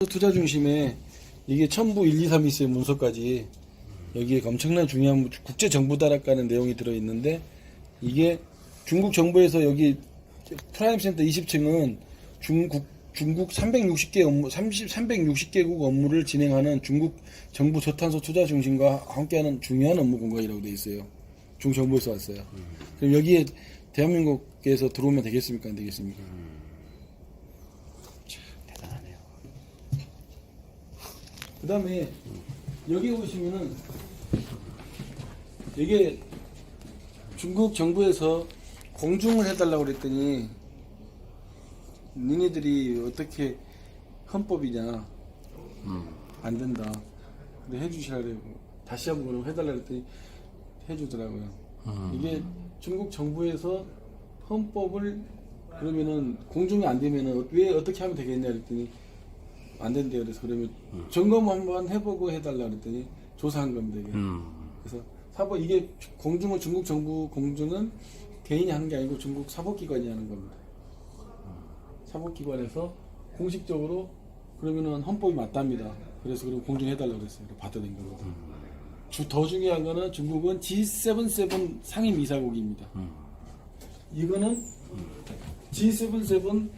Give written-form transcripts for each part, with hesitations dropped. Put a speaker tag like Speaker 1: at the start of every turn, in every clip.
Speaker 1: 투자 중심에 이게 첨부 1, 2, 3이 있어요. 문서까지 여기에 엄청난 중요한 국제 정부 다락가는 내용이 들어 있는데, 이게 중국 정부에서 여기 프라임 센터 20층은 중국 360개 업무 360개국 업무를 진행하는 중국 정부 저탄소 투자 중심과 함께하는 중요한 업무 공간이라고 되어 있어요. 중정부에서 왔어요. 그럼 여기에 대한민국에서 들어오면 되겠습니까? 안 되겠습니까?
Speaker 2: 대단하네요.
Speaker 1: 그 다음에 여기 보시면은 이게 중국 정부에서 공중을 해달라고 그랬더니 니네들이 어떻게 헌법이냐, 안 된다. 근데 해주시라고 다시 한번 해달라고 그랬더니 해주더라고요. 이게 중국 정부에서 헌법을 그러면은 공중이 안 되면은 왜 어떻게 하면 되겠냐 그랬더니 안 된대요. 그래서 그러면 점검 한번 해보고 해달라 그랬더니 조사한 겁니다. 이게. 그래서 이게 공중은 중국 정부 공중은 개인이 하는 게 아니고 중국 사법기관이 하는 겁니다. 사법기관에서 공식적으로 그러면은 헌법이 맞답니다. 그래서 그럼 공중해달라고 그랬어요. 받아낸 겁니다. 더 중요한 거는 중국은 G77 상임이사국입니다. 이거는 G77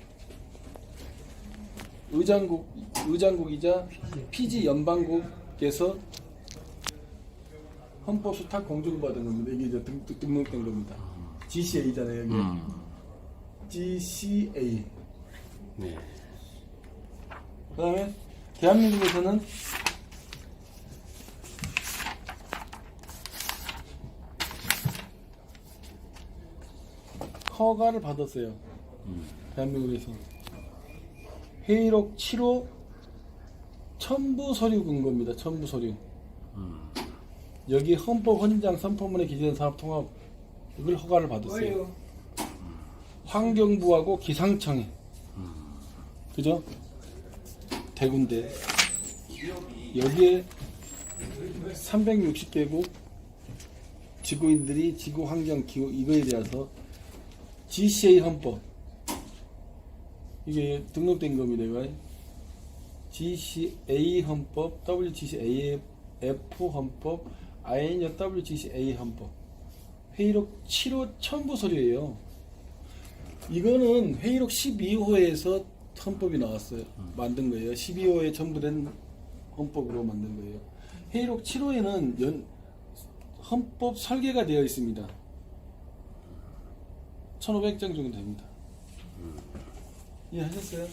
Speaker 1: 의장국이자 피지 연방국에서 헌법 수탁 공증을 받은 겁니다. 이게 이제 등록된 겁니다. GCA잖아요, 여기. GCA.
Speaker 2: 네.
Speaker 1: 그 다음에 대한민국에서는 허가를 받았어요. 대한민국에서 회의록 7호 첨부 서류 근거입니다. 첨부 서류. 여기 헌법 헌장 선포문에 기재된 사업 통합 이걸 허가를 받았어요. 환경부하고 기상청에, 그죠? 대군데 여기에 360개국 지구인들이 지구 환경 기후 이거에 대해서 GCA 헌법 이게 등록된 겁니다. 이거 GCA 헌법, WGCAF 헌법, WGCA 헌법 회의록 7호 첨부 서류예요. 이거는 회의록 12호에서 헌법이 나왔어요. 만든 거예요. 12호에 첨부된 헌법으로 만든 거예요. 회의록 7호에는 헌법 설계가 되어 있습니다. 1500장 정도 됩니다. 이해하셨어요?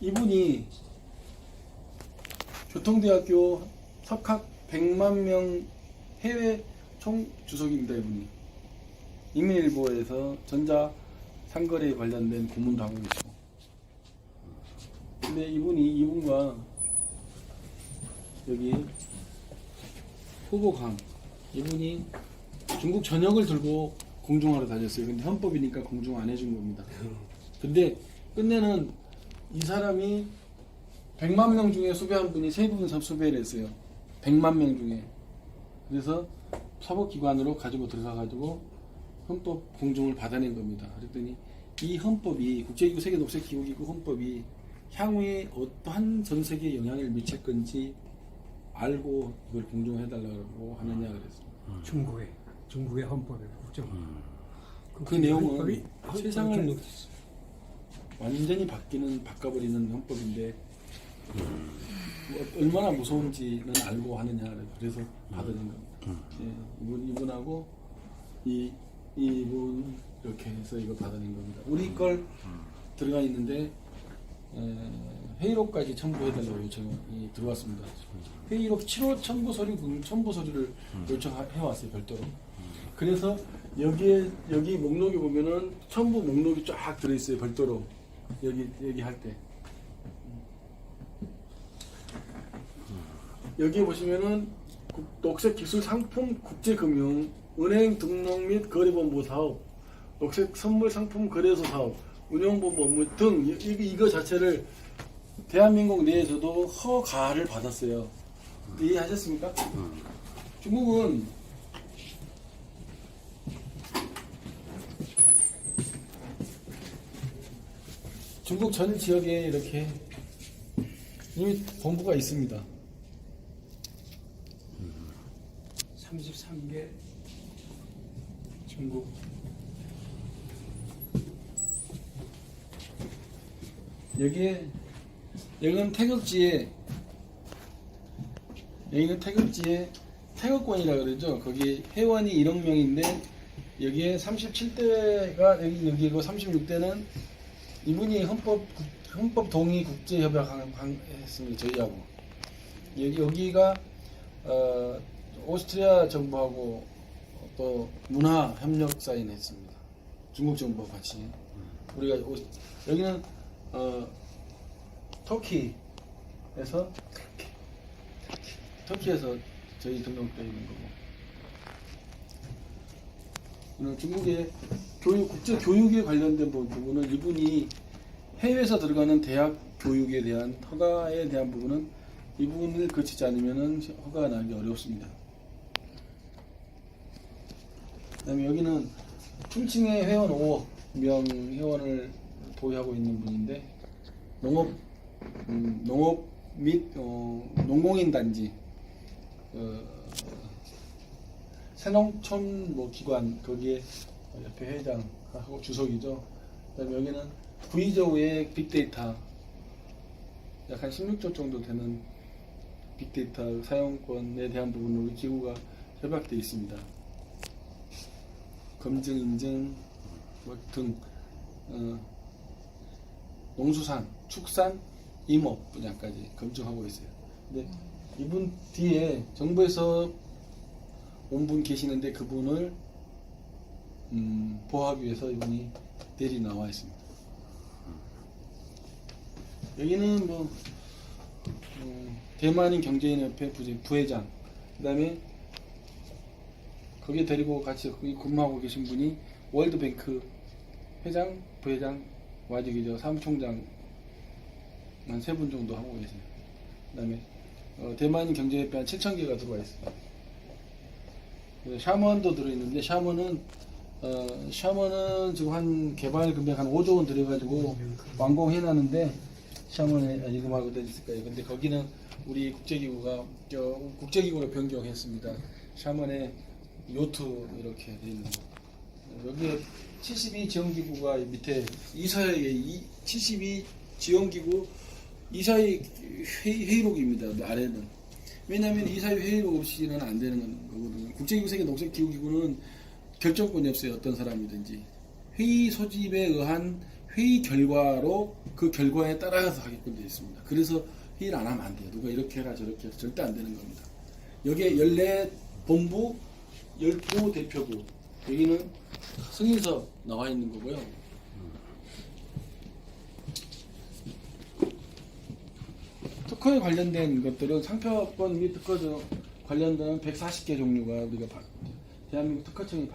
Speaker 1: 이분이 교통대학교 석학 100만 명 해외 총주석입니다. 이분이 인민일보에서 전자 상거래에 관련된 고문도 하고 있고. 근데 이분과 여기 후보강 이분이 중국 전역을 들고 공중하러 다녔어요. 근데 헌법이니까 공중 안 해준 겁니다. 근데 끝내는 이 사람이 100만 명 중에 수배한 분이 3분 수배를 했어요. 100만 명 중에. 그래서 사법기관으로 가지고 들어가가지고 헌법 공중을 받아낸 겁니다. 그랬더니 이 헌법이 국제기구 세계 녹색기구기구 헌법이 향후에 어떠한 전 세계에 영향을 미칠 건지 알고 이걸 공중해달라고 하느냐 그랬어요.
Speaker 3: 중국의 헌법에 국정.
Speaker 1: 그 내용은 세상을 완전히 바꿔버리는 헌법인데 얼마나 무서운지는 알고 하느냐 그래서 받아낸 겁니다. 예, 이분하고 이분 이렇게 해서 이거 받아낸 겁니다. 우리 걸 들어가 있는데 회의록까지 첨부해달라고 요청이 들어왔습니다. 회의록 7호 첨부 서류를 요청해왔어요. 별도로. 그래서 여기 목록에 보면은 첨부 목록이 쫙 들어있어요. 별도로 여기 할 때 여기 보시면은 녹색 기술 상품 국제금융 은행 등록 및 거래본부 사업, 녹색 선물 상품 거래소 사업, 운영본부 업무 등 이거 자체를 대한민국 내에서도 허가를 받았어요. 이해하셨습니까? 중국은 중국 전 지역에 이렇게 이미 본부가 있습니다.
Speaker 3: 33개 중국
Speaker 1: 여기는 태극지에 태극권이라 그러죠. 거기 회원이 1억 명인데 여기에 37대가 여기고 36대는 이분이 헌법 동의 국제협약 했습니다. 저희하고 여기가 오스트리아 정부하고 또 문화 협력 사인했습니다. 중국 정부와 같이 우리가 여기는 터키에서 저희 등록되어 있는 거고. 중국의 국제 교육에 관련된 부분은 이분이 해외에서 들어가는 대학 교육에 대한 허가에 대한 부분은 이 부분을 거치지 않으면 허가가 나기 어렵습니다. 그다음에 여기는 충칭의 회원 5억 명 회원을 보유하고 있는 분인데 농업 및 농공인 단지 새농촌 기관 거기에 옆에 회장하고 주석이죠. 그다음에 여기는 구이저우의 빅데이터 약 한 16조 정도 되는 빅데이터 사용권에 대한 부분으로 우리 기구가 협약되어 있습니다. 검증, 인증 등 농수산, 축산, 임업 분야까지 검증하고 있어요. 근데 이분 뒤에 정부에서 온 분 계시는데 그분을 보호하기 위해서 이분이 대리 나와 있습니다. 여기는 대만인 경제인협회 부회장, 그 다음에 거기에 데리고 같이 근무하고 계신 분이 월드뱅크 회장, 부회장, 와직이죠. 사무총장 한 3분 정도 하고 계세요. 그 다음에 대만인 경제협회 한 7,000개가 들어와 있습니다. 샤먼도 들어있는데 샤먼은 지금 한 개발 금액 한 5조 원 들여가지고 완공해놨는데 샤먼에 이금하고 있을 거예요. 근데 거기는 우리 국제기구로 변경했습니다. 샤먼에 요트 이렇게 돼 있는 거. 여기에 72 지원기구가 밑에 이사회의 72 지원기구 이사회 회의록입니다. 아래는. 왜냐하면 이사회 회의록 없이는 안 되는 거거든요. 국제기구 세계 녹색기구기구는 결정권이 없어요. 어떤 사람이든지. 회의 소집에 의한 회의 결과로 그 결과에 따라서 하게끔 되어 있습니다. 그래서 회의를 안 하면 안 돼요. 누가 이렇게 해라 저렇게 해라 절대 안 되는 겁니다. 여기에 14본부 12 대표부 여기는 승인서 나와 있는 거고요. 특허에 관련된 것들은 상표권 및 특허 관련된 140개 종류가 우리가 대한민국 특허청이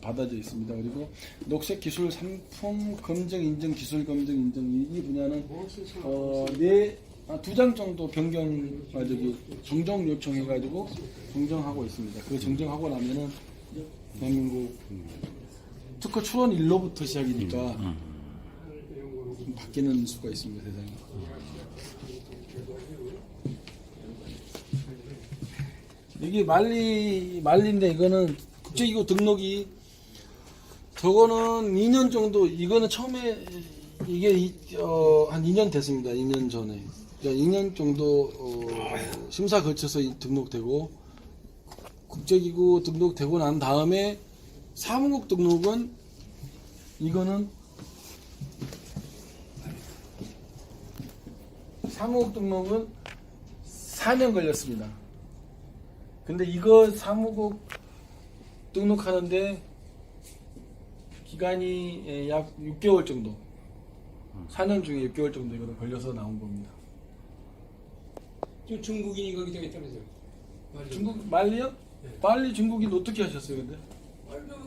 Speaker 1: 받아져 있습니다. 그리고 녹색 기술 상품 검증 인증 기술 검증 인증 이 분야는 2장 정도 변경 정정 요청해가지고 정정하고 있습니다. 그 정정하고 나면은 대한민국 특허 출원 일로부터 시작이니까 바뀌는 수가 있습니다. 세상에. 이게 말리인데 이거는 국제기구 등록이 저거는 2년 정도 이거는 처음에 이게 한 2년 됐습니다. 2년 전에 2년 정도 심사 거쳐서 등록되고 국제기구 등록되고 난 다음에 사무국 등록은 이거는 사무국 등록은 4년 걸렸습니다. 근데 이거 사무국 등록하는데 기간이 약 6개월 정도 4년 중에 6개월 정도 이거는 걸려서 나온 겁니다.
Speaker 3: 지금 중국인이 거기 되겠다면서요?
Speaker 1: 중국 말리요?
Speaker 3: 네.
Speaker 1: 빨리 중국인 어떻게 하셨어요 근데?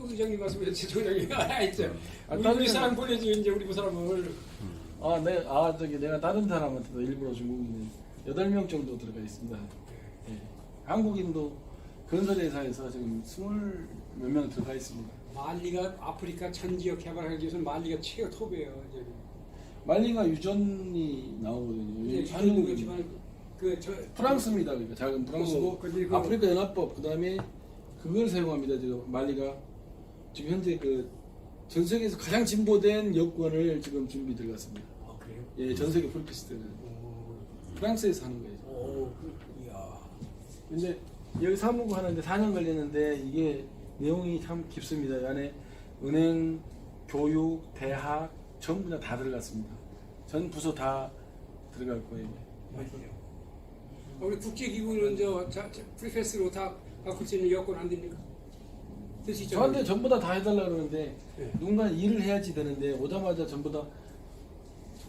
Speaker 3: 의장님 말씀에 조장이 있어요.
Speaker 1: 다른
Speaker 3: 우리 사람 보내지 이제 우리 사람을.
Speaker 1: 내가 다른 사람한테도 일부러 중국인 8명 정도 들어가 있습니다. 네. 한국인도 건설회사에서 지금 20몇 명 들어가 있습니다.
Speaker 3: 말리가 아프리카 전 지역 개발하기 위해서 말리가 최고 톱이에요. 이제.
Speaker 1: 말리가 유전이 나오거든요.
Speaker 3: 네,
Speaker 1: 유전
Speaker 3: 저는
Speaker 1: 한국
Speaker 3: 그렇지만 그저
Speaker 1: 프랑스입니다. 그러니까 작은 프랑스고
Speaker 3: 근데 그-
Speaker 1: 아프리카 연합법 그다음에 그걸 사용합니다. 지금 말리가 지금 현재 그 전 세계에서 가장 진보된 여권을 지금 준비 들어갔습니다.
Speaker 3: 아, 그래요?
Speaker 1: 예, 전 세계 폴피스트는 프랑스에서 하는 거예요.
Speaker 3: 이야.
Speaker 1: 근데 여기 사무국 하는데 4년 걸렸는데 이게 내용이 참 깊습니다. 이 안에 은행, 교육, 대학 전부 다 들어갔습니다. 전 부서 다 들어갈 거예요.
Speaker 3: 맞아요. 우리 국제기구는 프리패스로 다 갖고 있는 여건 안 됩니까? 뜻이 좀-
Speaker 1: 저한테 전부 다 해달라 그러는데
Speaker 3: 네.
Speaker 1: 누군가 일을 해야지 되는데 오자마자 전부 다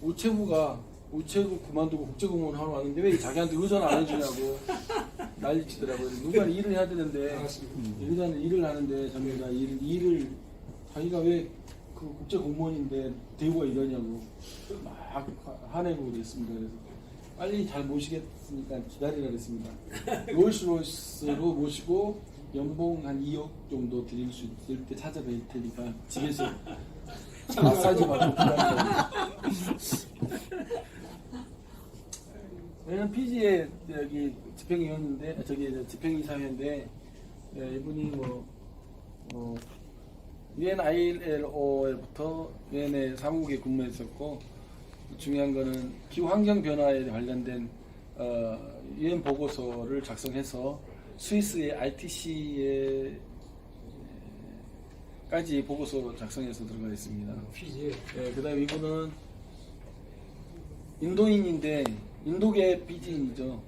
Speaker 1: 우체국 그만두고 국제공무원 하러 왔는데 왜 자기한테 의전 안 해주냐고 난리치더라고요. 누군가 일을 해야 되는데
Speaker 3: 맞습니다.
Speaker 1: 일단 일을 하는데 전부 다 일을 자기가 왜 그 국제공무원인데 대우가 이러냐고 막 화내고 그랬습니다. 그래서 빨리 잘 모시겠으니까 기다리라 그랬습니다. 롤스로이스로 모시고 연봉 한 2억 정도 드릴 수 있을 때 찾아뵐 테니까 집에서 마사지 받고 기다리라. 저는 피지의 여기 집행위원인데 집행이사회인데 이분이 UNILO부터 UN의 사무국에 근무했었고 중요한 거는 기후 환경 변화에 관련된 UN 보고서를 작성해서 스위스의 RTC에 까지 보고서 작성해서 들어가 있습니다.
Speaker 3: 피지에
Speaker 1: 그다음 이분은 인도인인데 인도계 피지인이죠.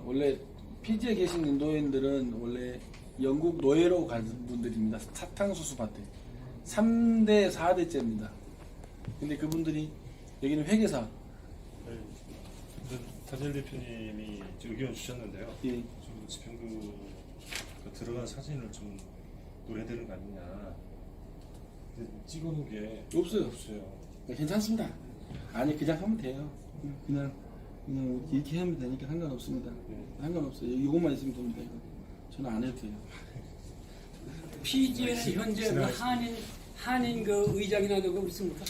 Speaker 1: 원래 피지에 계신 인도인들은 원래 영국 노예로 간 분들입니다. 사탕수수 밭에 3대 4대째입니다. 근데 그분들이 여기는 회계사.
Speaker 4: 다니엘 대표님이 의견 주셨는데요.
Speaker 1: 예.
Speaker 4: 좀 집행부 들어간 사진을 좀 노려야 되는 거 아니냐. 근데 찍어놓은 게
Speaker 1: 없어요.
Speaker 4: 없어요.
Speaker 1: 괜찮습니다. 아니 그냥 하면 돼요. 그냥 이렇게 하면 되니까 상관없습니다. 상관없어요. 이것만 있으면 됩니다. 이거. 저는 안 해도 돼요.
Speaker 3: 피지에는 현재 그 한인 그 의장이나 그거 있습니까?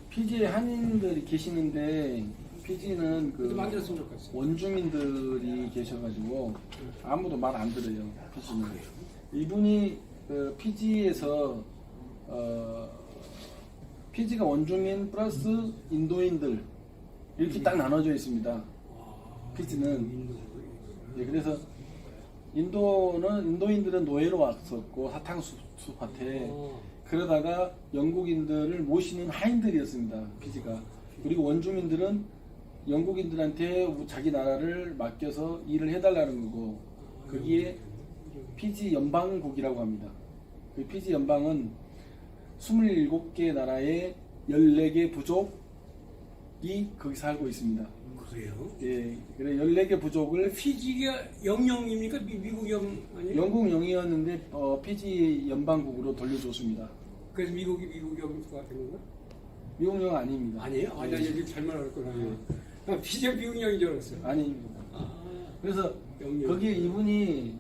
Speaker 1: 피지에 한인들이 계시는데 피지는
Speaker 3: 그것도
Speaker 1: 그
Speaker 3: 만들었으면 좋겠어요.
Speaker 1: 원주민들이 계셔가지고 아무도 말 안 들어요. 피지는 이분이 그 피지에서 피지가 원주민 플러스 인도인들 이렇게 딱 나눠져 있습니다. 피지는 그래서 인도인들은 노예로 왔었고 사탕수수 밭에 그러다가 영국인들을 모시는 하인들이었습니다. 피지가. 그리고 원주민들은 영국인들한테 자기 나라를 맡겨서 일을 해달라는 거고 거기에 피지 연방국이라고 합니다. 그 피지 연방은 27개 나라의 14개 부족이 거기 살고 있습니다.
Speaker 3: 그래요?
Speaker 1: 예, 그래 14개 부족을
Speaker 3: 피지가 영영입니까? 미국 영 아니에요?
Speaker 1: 영국 영이었는데 피지 연방국으로 돌려줬습니다.
Speaker 3: 그래서 미국 영 같은 건가?
Speaker 1: 미국 영 아닙니다.
Speaker 3: 아니에요? 아니 나 여기 잘못 알았구나. 피지가 미국 영인 줄 알았어요.
Speaker 1: 아닙니다.
Speaker 3: 아,
Speaker 1: 그래서
Speaker 3: 영영.
Speaker 1: 거기에 이분이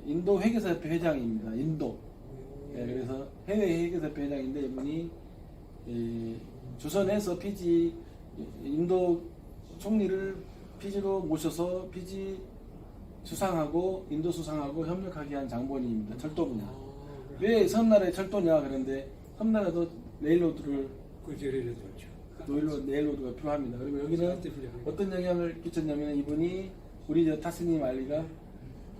Speaker 1: 인도 회계사협회 회장입니다. 인도. 그래서 해외 회계사협회 회장인데 이분이 조선에서 피지 인도 총리를 피지로 모셔서 피지 수상하고 인도 수상하고 협력하게 한 장본인입니다. 철도 분야. 왜 섬나라에 철도냐 그런데 섬나라도 레일로드를
Speaker 3: 그렇죠.
Speaker 1: 네일로드가 필요합니다. 그리고 여기는 어떤 영향을 끼쳤냐면 이분이 우리 저 타스님 알리가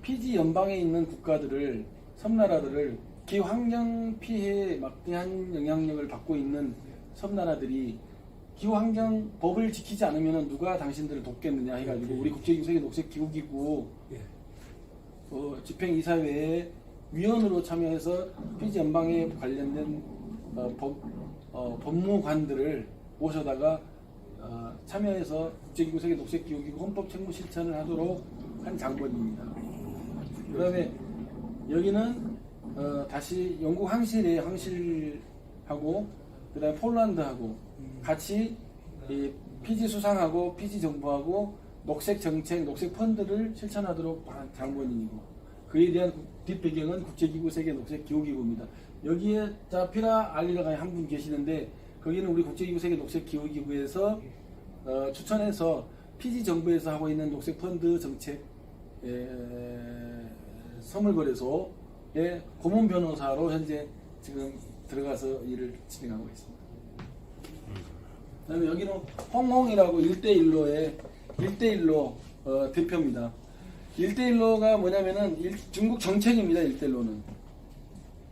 Speaker 1: 피지 연방에 있는 국가들을 섬나라들을 기후환경 피해에 막대한 영향력을 받고 있는 섬나라들이 기후환경 법을 지키지 않으면 누가 당신들을 돕겠느냐 해가지고 우리 국제기구 세계 녹색기후기구 집행이사회에 위원으로 참여해서 피지 연방에 관련된 법무관들을 모셔다가 참여해서 국제기구 세계 녹색기후기구 헌법 책무 실천을 하도록 한 장본입니다. 그 다음에 여기는 다시 영국 항실하고 그 다음에 폴란드하고 같이 이 피지 수상하고 피지 정부하고 녹색 정책, 녹색 펀드를 실천하도록 한 장본인이고 그에 대한 뒷배경은 국제기구 세계 녹색 기후기구입니다. 여기에 피라 알리라가 한 분 계시는데 거기는 우리 국제기구 세계 녹색기후기구에서 추천해서 피지 정부에서 하고 있는 녹색 펀드 정책 선물거래소의 고문 변호사로 현재 지금 들어가서 일을 진행하고 있습니다. 그다음에 여기는 홍홍이라고 1대1로의 1대1로 대표입니다. 1대1로가 뭐냐면은 중국 정책입니다. 1대1로는.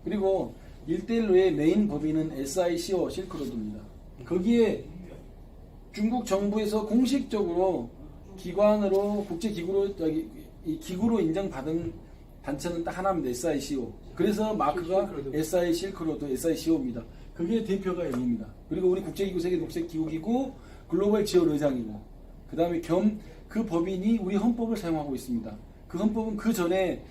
Speaker 1: 그리고 1대1로의 메인 법인은 SICO 실크로드입니다. 거기에 중국 정부에서 공식적으로 기관으로 국제기구로 이 기구로 인정받은 단체는 딱 하나입니다. SICO. 그래서 마크가 SI 실크로드 SICO입니다. 그게 대표가 여기입니다. 그리고 우리 국제기구 세계 녹색기후기구 글로벌 지원 의장이고, 그 다음에 겸 그 법인이 우리 헌법을 사용하고 있습니다. 그 헌법은 그 전에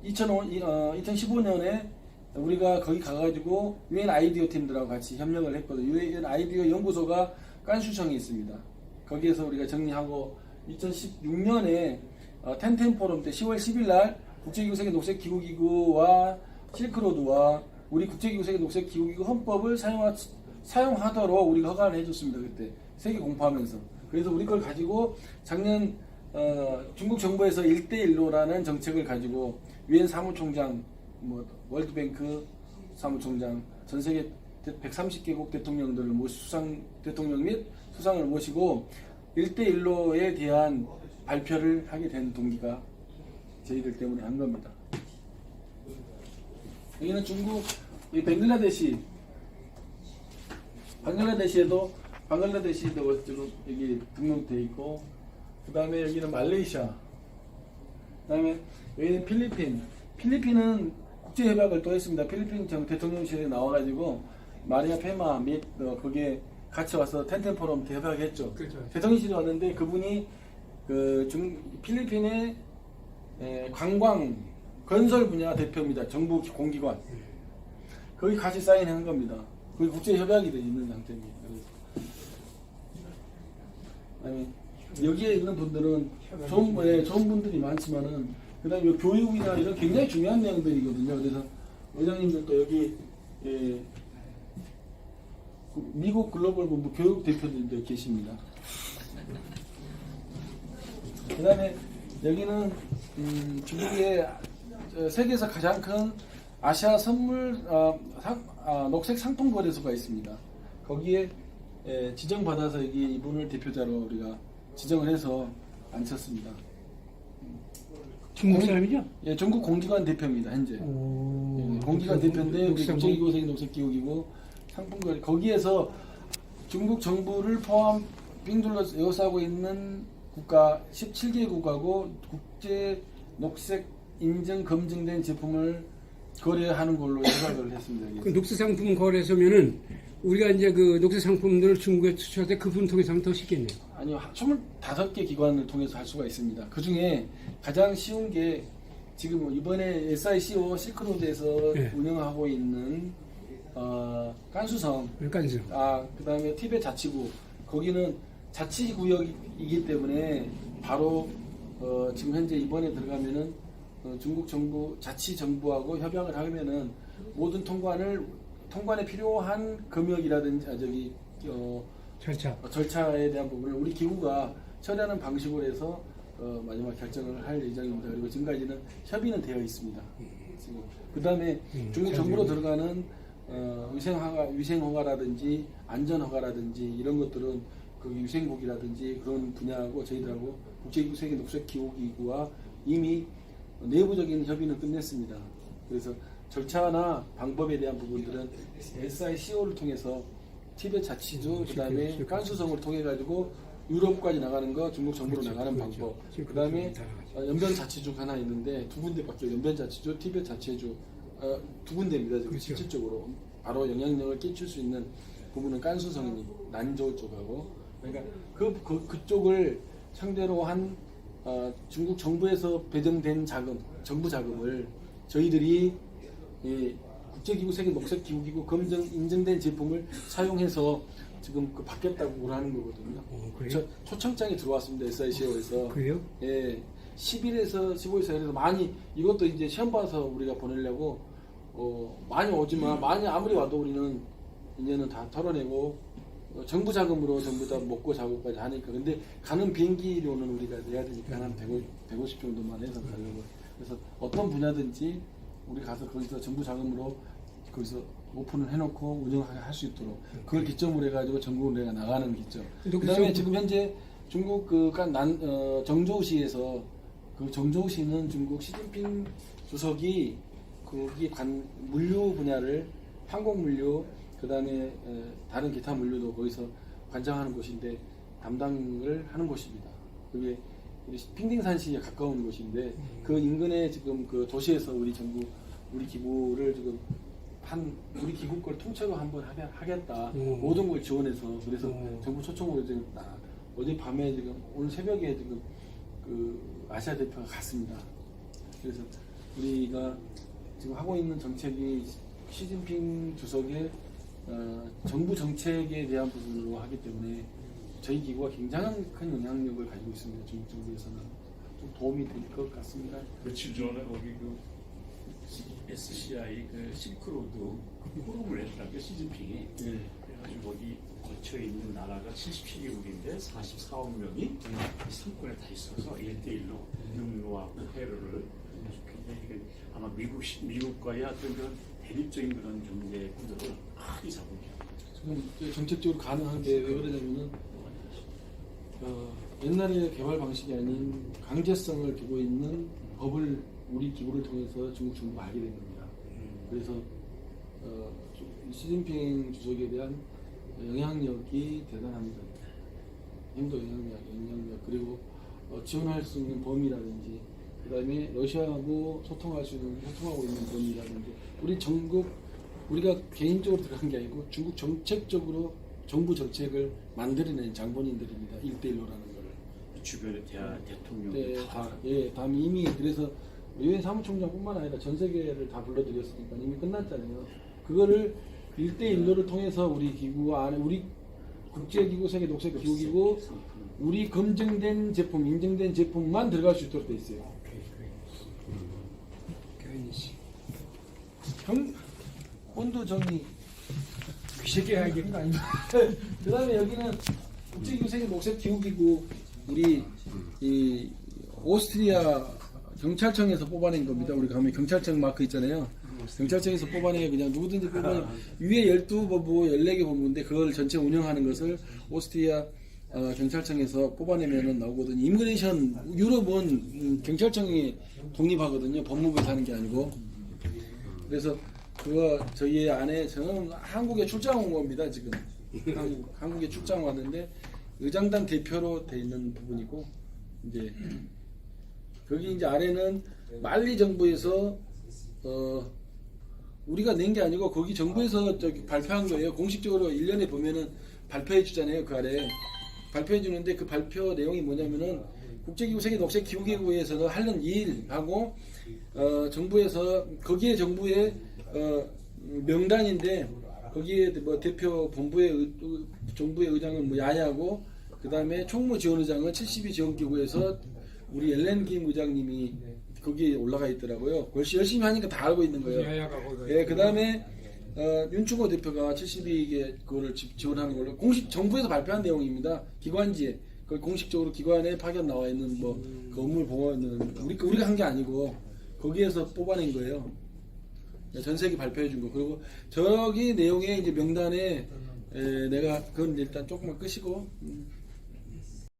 Speaker 1: 2015년에 우리가 거기 가가지고 UN 아이디어 팀들하고 같이 협력을 했거든요. UN 아이디어 연구소가 깐슈성에 있습니다. 거기에서 우리가 정리하고 2016년에 텐텐 포럼 때 10월 10일 날 국제기구 세계 녹색기후기구와 실크로드와 우리 국제기구 세계 녹색기후기구 헌법을 사용하도록 우리가 허가를 해줬습니다. 그때 세계 공포하면서. 그래서 우리 걸 가지고 작년 중국 정부에서 1대1로라는 정책을 가지고 UN 사무총장, 월드뱅크 사무총장, 전 세계 130개국 대통령들을 대통령 및 수상을 모시고 1대1로에 대한 발표를 하게 된 동기가 저희들 때문에 한 겁니다. 여기는 중국, 방글라데시도 지금 여기 등록되어 있고, 그 다음에 여기는 말레이시아, 그 다음에 여기는 필리핀은 국제협약을 또 했습니다. 필리핀 대통령실에 나와가지고 마리아 페마 및 거기에 같이 와서 텐텐 포럼 때 협약했죠.
Speaker 3: 그렇죠.
Speaker 1: 대통령실에 왔는데 그분이 필리핀의 관광 건설 분야 대표입니다. 정부 공기관. 거기 같이 사인한 겁니다. 거기 국제협약이 되어 있는 상태입니다. 그래서 아니, 여기에 있는 분들은 좋은 분들이 많지만은, 그 다음에 교육이나 이런 굉장히 중요한 내용들이거든요. 그래서 의장님들도 여기 미국 글로벌 본부 교육 대표들도 계십니다. 그 다음에 여기는 중국의 세계에서 가장 큰 아시아 선물 녹색 상품 거래소가 있습니다. 거기에 지정받아서 여기 이분을 대표자로 우리가 지정을 해서 앉혔습니다.
Speaker 3: 중국 사람이죠?
Speaker 1: 예, 중국 공기관 대표입니다. 현재. 예, 공기관 대표인데 우리 국제기구 세계 녹색기후기구 상품거래, 거기에서 중국 정부를 포함 빙둘러 에워싸고 있는 국가 17개국하고 국제 녹색 인증 검증된 제품을 거래하는 걸로 협약을 했습니다.
Speaker 3: 그 녹색 상품 거래소면은 우리가 이제 그 녹색 상품들을 중국에 수출할 때 그분 통해서 하면 더 쉽겠네요.
Speaker 1: 아니요, 25개 기관을 통해서 할 수가 있습니다. 그 중에 가장 쉬운 게 지금 이번에 SICO 실크로드에서 운영하고 있는 깐수성, 그 다음에 티베트 자치구, 거기는 자치구역이기 때문에 바로 지금 현재 이번에 들어가면은 중국 정부 자치정부하고 협약을 하면은 모든 통관에 필요한 금역이라든지 절차에 대한 부분을 우리 기구가 처리하는 방식으로 해서 마지막 결정을 할 예정입니다. 그리고 지금까지는 협의는 되어 있습니다. 그 다음에 중국 정부로 들어가는 위생허가라든지 안전허가라든지 이런 것들은 그 위생국이라든지 그런 분야하고 저희들하고 국제기구 세계 녹색기후기구와 이미 내부적인 협의는 끝냈습니다. 그래서 절차나 방법에 대한 부분들은 SICO를 통해서 티베트 자치주, 그 다음에 깐수성을 통해 가지고 유럽까지 나가는 거, 중국 정부로 나가는 방법, 그 다음에 연변 자치주가 하나 있는데 두 군데밖에, 연변 자치주, 티베트 자치주 두 군데입니다. 지금 실질적으로 바로 영향력을 끼칠 수 있는 부분은 깐수성이 난저우 쪽하고, 그러니까 그쪽을 상대로 한 중국 정부에서 배정된 자금, 정부 자금을 저희들이 국제기구 세계 녹색기후기구 검증 인증된 제품을 사용해서 지금 받겠다고 하는 거거든요. 초청장이 들어왔습니다. SICO에서.
Speaker 3: 그래요?
Speaker 1: 예, 10일에서 15일 사이에서 많이, 이것도 이제 시험 봐서 우리가 보내려고 많이 오지만, 많이 아무리 와도 우리는 이제는 다 털어내고 정부 자금으로 전부 다 먹고 자고까지 하니까 근데 가는 비행기료는 우리가 내야 되니까 한 150 정도만 해서 가려고. 그래서 어떤 분야든지 우리 가서 거기서 정부 자금으로 거기서 오픈을 해놓고 운영하게 할 수 있도록 그걸 기점으로 해가지고 전국으로 내가 나가는 기점. 그다음에 지금 현재 중국 정저우시에서 그 정저우시는 중국 시진핑 주석이 거기 물류 분야를 항공 물류 그다음에 다른 기타 물류도 거기서 관장하는 곳인데 담당을 하는 곳입니다. 그게 우리 핑딩산시에 가까운 곳인데 그 인근에 지금 그 도시에서 우리 기부를 지금 우리 기구 걸 통째로 한번 하겠다. 모든 걸 지원해서 그래서 정부 초청으로 지금 어젯밤에 지금 오늘 새벽에 지금 그 아시아 대표가 갔습니다. 그래서 우리가 지금 하고 있는 정책이 시진핑 주석의 정부 정책에 대한 부분으로 하기 때문에 저희 기구가 굉장히 큰 영향력을 가지고 있습니다. 중국 정부에서는 좀 도움이 될 것 같습니다.
Speaker 5: 며칠 전에 거기 그 SCI 그 실크로드 그 포럼을 했다고 시진핑이
Speaker 1: 네.
Speaker 5: 그래가지고 거기 거쳐 있는 나라가 77개국인데 44억 명이 상권에 다 있어서 1대1로 육로하고 회로를 굉장히 아마 미국과의 어떤 그런 대립적인 그런 경제 구도를 크게 잡은 게
Speaker 1: 지금 정책적으로 가능한 게 왜 그러냐면은 옛날의 개발 방식이 아닌 강제성을 두고 있는 법을 우리 기구를 통해서 중국 정부가 알게 된 겁니다. 그래서 시진핑 주석에 대한 영향력이 대단합니다. 힘도 영향력 그리고 지원할 수 있는 범위라든지 그 다음에 러시아하고 소통하고 있는 범위라든지 우리가 개인적으로 들어간 게 아니고 중국 정책적으로 정부 정책을 만들어낸 장본인들입니다. 1대1로라는 거를.
Speaker 5: 주변의 대통령
Speaker 1: 네, 다 이미 그래서 유엔 사무총장뿐만 아니라 전 세계를 다 불러들였으니까 이미 끝났잖아요. 그거를 1대1로를 통해서 우리 기구 안에 우리 국제기구 세계 녹색기구기구 우리 검증된 제품, 인증된 제품만 들어갈 수 있도록 돼 있어요. 온도 정리
Speaker 3: 귀세게 하게
Speaker 1: 아닙니다. 그 다음에 여기는 국제기구 세계 녹색기구기구 우리 이 오스트리아 경찰청에서 뽑아낸 겁니다. 우리 가면 경찰청 마크 있잖아요. 경찰청에서 뽑아내 그냥 누구든지 뽑아내 위에 12법부 14개 법부인데 그걸 전체 운영하는 것을 오스트리아 경찰청에서 뽑아내면은 나오거든요. 이미그레이션 유럽은 경찰청이 독립하거든요. 법무부에서 하는 게 아니고. 그래서 그거 저희 안에 저는 한국에 출장 온 겁니다. 지금 한국에 출장 왔는데 의장단 대표로 돼 있는 부분이고 이제 거기 이제 아래는 말리 정부에서 우리가 낸 게 아니고 거기 정부에서 저기 발표한 거예요. 공식적으로 1년에 보면은 발표해 주잖아요. 그 아래 발표해 주는데 그 발표 내용이 뭐냐면은 국제기구 세계 녹색기구기구에서는 하는 일하고 정부에서 거기에 정부의 명단인데 거기에 뭐 대표 본부의 정부의 의장은 뭐 야야고 그 다음에 총무지원의장은 72 지원기구에서 우리 엘렌 김 의장님이 거기에 올라가 있더라고요. 열심히 하니까 다 알고 있는 거예요. 예, 그 다음에 윤충호 대표가 72개 그거를 지원하는 걸로 공식 정부에서 발표한 내용입니다. 기관지에 그 공식적으로 기관에 파견 나와 있는 뭐 그 업무를 보고하는 우리가 한 게 아니고 거기에서 뽑아낸 거예요. 전 세계 발표해 준 거. 그리고 저기 내용에 이제 명단에 내가 그건 일단 조금만 끄시고